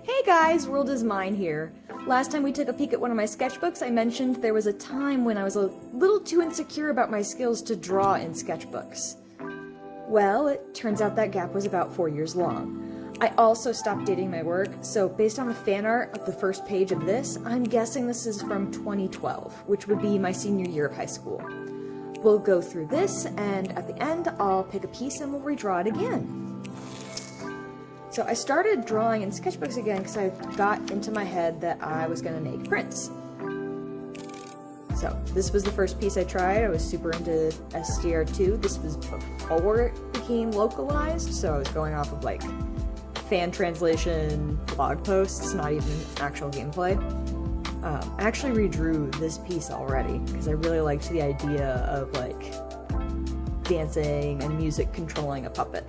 Hey guys, World is Mine here. Last time we took a peek at one of my sketchbooks, I mentioned there was a time when I was a little too insecure about my skills to draw in sketchbooks. Well, it turns out that gap was about 4 years long. I also stopped dating my work, so based on the fan art of the first page of this, I'm guessing this is from 2012, which would be my senior year of high school. We'll go through this, and at the end, I'll pick a piece and we'll redraw it again. So I started drawing in sketchbooks again because I got into my head that I was going to make prints. So this was the first piece I tried. I was super into SDR2. This was before it became localized, so I was going off of like fan translation, blog posts, not even actual gameplay. I actually redrew this piece already because I really liked the idea of like dancing and music controlling a puppet.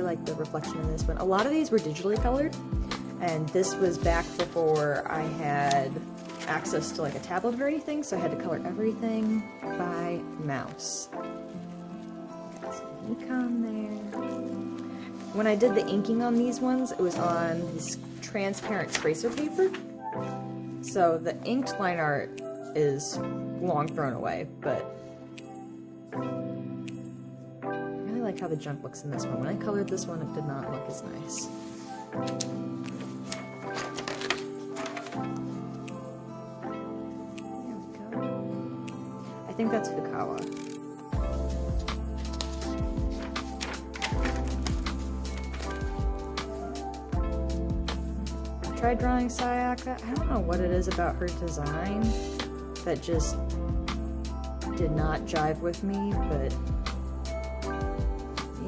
Like the reflection in this one. A lot of these were digitally colored, and this was back before I had access to like a tablet or anything, so I had to color everything by mouse. Got some econ there. When I did the inking on these ones, it was on this transparent tracer paper, so the inked line art is long thrown away, but I like how the junk looks in this one. When I colored this one, it did not look as nice. There we go. I think that's Fukawa. I tried drawing Sayaka. I don't know what it is about her design that just did not jive with me, but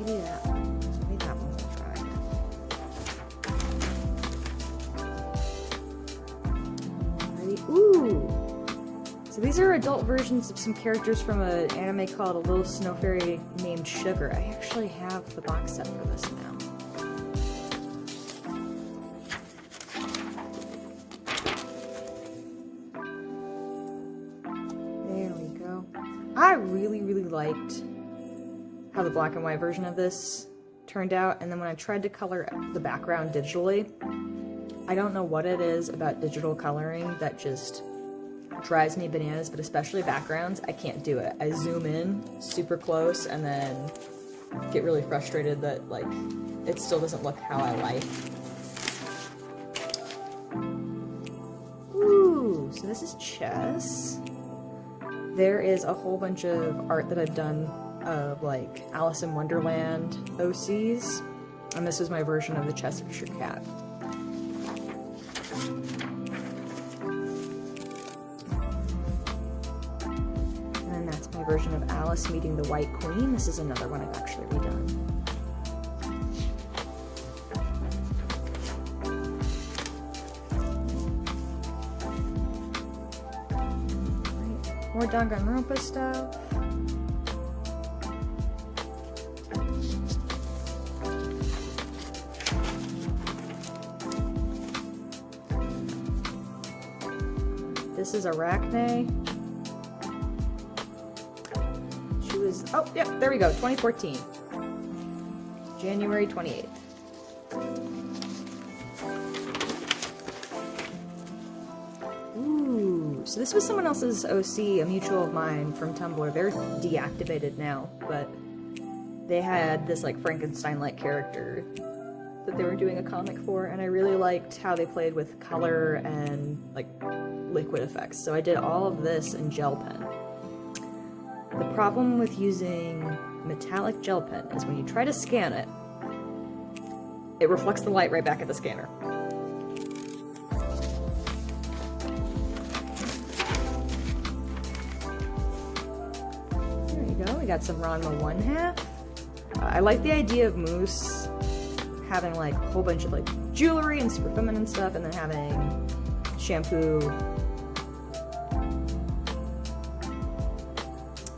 maybe that one will try. Alrighty. Ooh! So these are adult versions of some characters from an anime called A Little Snow Fairy Named Sugar. I actually have the box set for this now. There we go. I really liked how the black and white version of this turned out, and then when I tried to color the background digitally, I don't know what it is about digital coloring that just drives me bananas, but especially backgrounds, I can't do it. I zoom in super close and then get really frustrated that like it still doesn't look how I like. Ooh, so this is chess. There is a whole bunch of art that I've done of like Alice in Wonderland OCs, and this was my version of the Cheshire Cat. And then that's my version of Alice meeting the White Queen. This is another one I've actually redone. Right. More Danganronpa stuff. This is Arachne. She was, oh, yep, there we go, 2014. January 28th. Ooh, so this was someone else's OC, a mutual of mine from Tumblr. They're deactivated now, but they had this like Frankenstein-like character that they were doing a comic for, and I really liked how they played with color and like liquid effects. So I did all of this in gel pen. The problem with using metallic gel pen is when you try to scan it, it reflects the light right back at the scanner. There you go, we got some Ranma 1/2. I like the idea of Moose having like a whole bunch of like jewelry and super feminine stuff, and then having shampoo.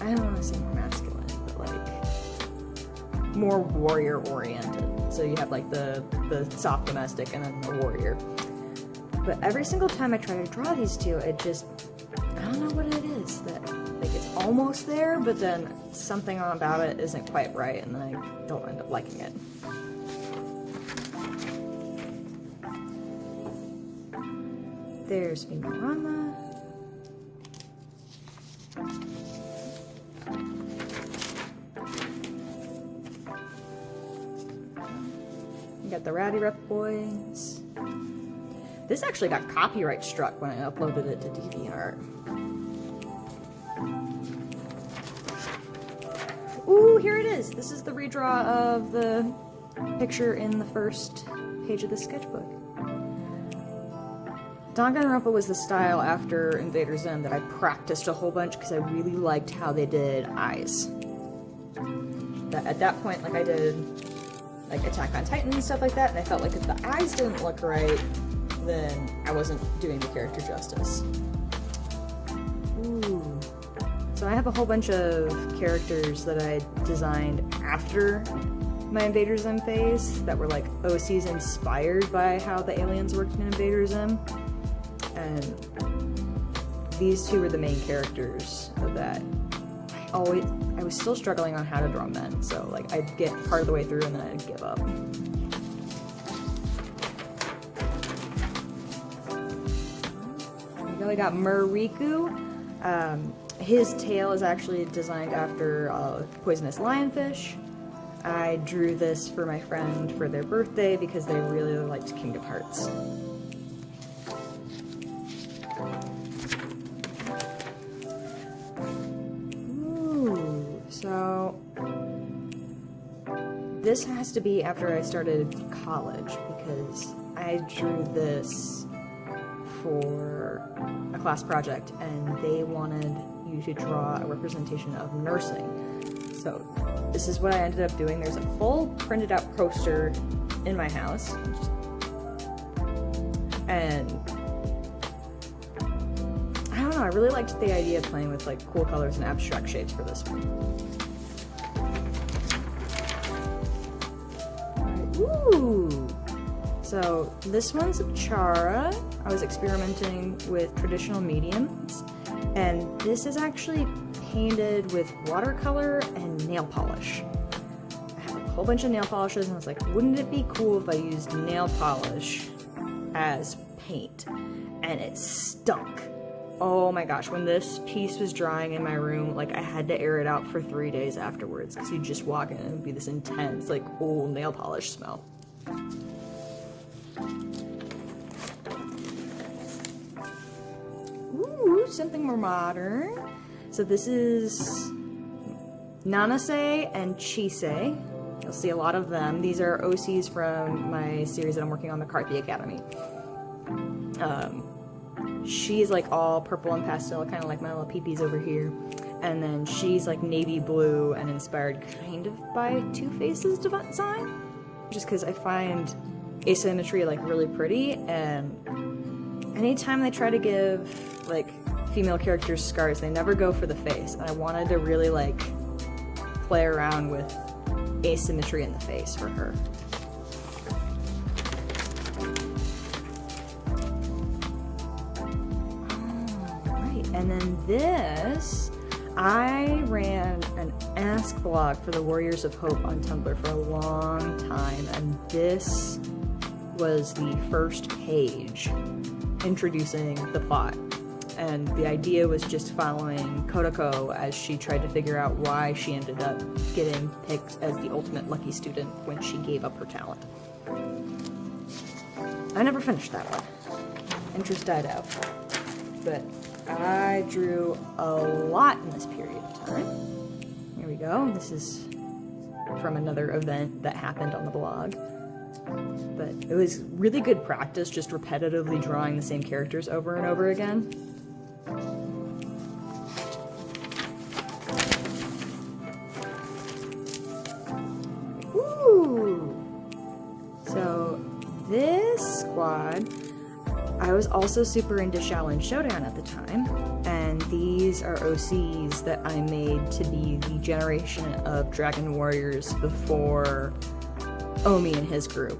I don't want to say more masculine, but like more warrior oriented. So you have like the soft domestic and then the warrior. But every single time I try to draw these two, it just, I don't know what it is that like it's almost there, but then something about it isn't quite right, and then I don't end up liking it. There's Femorama. You got the Rowdy Rep Boys. This actually got copyright struck when I uploaded it to DeviantArt. Ooh, here it is! This is the redraw of the picture in the first page of the sketchbook. Danganronpa was the style after Invader Zim that I practiced a whole bunch because I really liked how they did eyes. At that point, like, I did like Attack on Titan and stuff like that, and I felt like if the eyes didn't look right, then I wasn't doing the character justice. Ooh. So I have a whole bunch of characters that I designed after my Invader Zim phase that were like OCs inspired by how the aliens worked in Invader Zim. And these two were the main characters of that. I was still struggling on how to draw men, so like I'd get part of the way through and then I'd give up. We got Muriku. His tail is actually designed after poisonous lionfish. I drew this for my friend for their birthday because they really liked Kingdom Hearts. Ooh, so this has to be after I started college because I drew this for a class project and they wanted you to draw a representation of nursing. So this is what I ended up doing. There's a full printed out poster in my house. And I don't know, I really liked the idea of playing with like cool colors and abstract shapes for this one. Ooh! So this one's of Chara. I was experimenting with traditional mediums, and this is actually painted with watercolor and nail polish. I have a whole bunch of nail polishes, and I was like, wouldn't it be cool if I used nail polish as paint? And it stunk. Oh my gosh, when this piece was drying in my room, like I had to air it out for 3 days afterwards because you'd just walk in and it would be this intense, like, old nail polish smell. Ooh, something more modern. So this is Nanase and Chisei. You'll see a lot of them. These are OCs from my series that I'm working on, the Carthy Academy. She's like all purple and pastel, kind of like my little peepees over here. And then she's like navy blue and inspired kind of by Two Faces design. Just because I find asymmetry like really pretty, and anytime they try to give like female characters scars, they never go for the face. And I wanted to really like play around with asymmetry in the face for her. And then this, I ran an Ask blog for the Warriors of Hope on Tumblr for a long time, and this was the first page introducing the plot. And the idea was just following Kodako as she tried to figure out why she ended up getting picked as the ultimate lucky student when she gave up her talent. I never finished that one. Interest died out. But I drew a lot in this period of time. Here we go. This is from another event that happened on the blog. But it was really good practice just repetitively drawing the same characters over and over again. Ooh! So this squad, I was also super into Shaolin Showdown at the time, and these are OCs that I made to be the generation of Dragon Warriors before Omi and his group.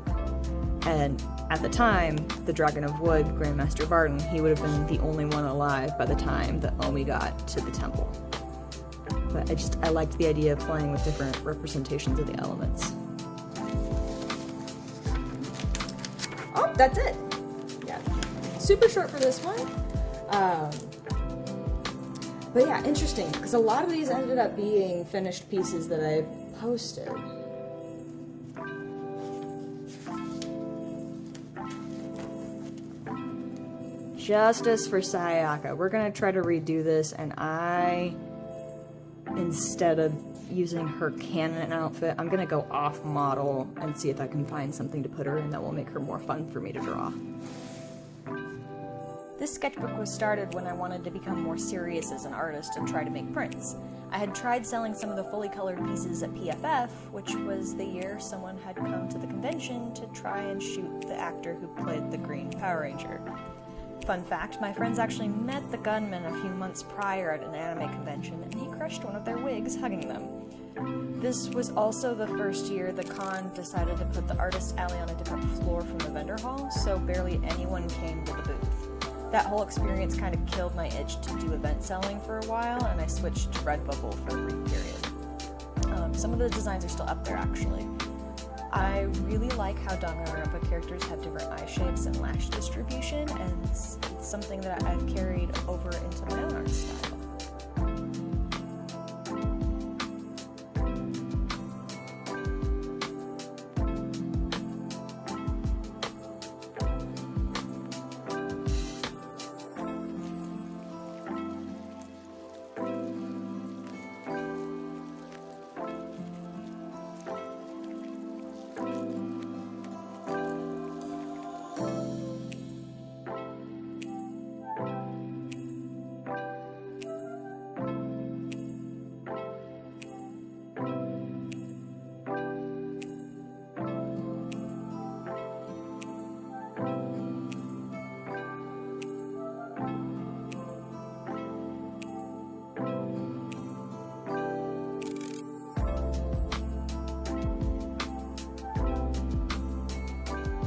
And at the time, the Dragon of Wood, Grandmaster Varden, he would have been the only one alive by the time that Omi got to the temple. but I liked the idea of playing with different representations of the elements. Oh, that's it. Yeah, super short for this one. But yeah, interesting, because a lot of these ended up being finished pieces that I posted. Justice for Sayaka. We're gonna try to redo this, and instead of using her canon outfit, I'm gonna go off model and see if I can find something to put her in that will make her more fun for me to draw. This sketchbook was started when I wanted to become more serious as an artist and try to make prints. I had tried selling some of the fully colored pieces at PFF, which was the year someone had come to the convention to try and shoot the actor who played the Green Power Ranger. Fun fact, my friends actually met the gunman a few months prior at an anime convention, and he crushed one of their wigs hugging them. This was also the first year the con decided to put the artist alley on a different floor from the vendor hall, so barely anyone came to the booth. That whole experience kind of killed my itch to do event selling for a while, and I switched to Redbubble for a brief period. Some of the designs are still up there, actually. I really like how Danganronpa characters have different eye shapes and lash distribution, and it's something that I've carried over into my own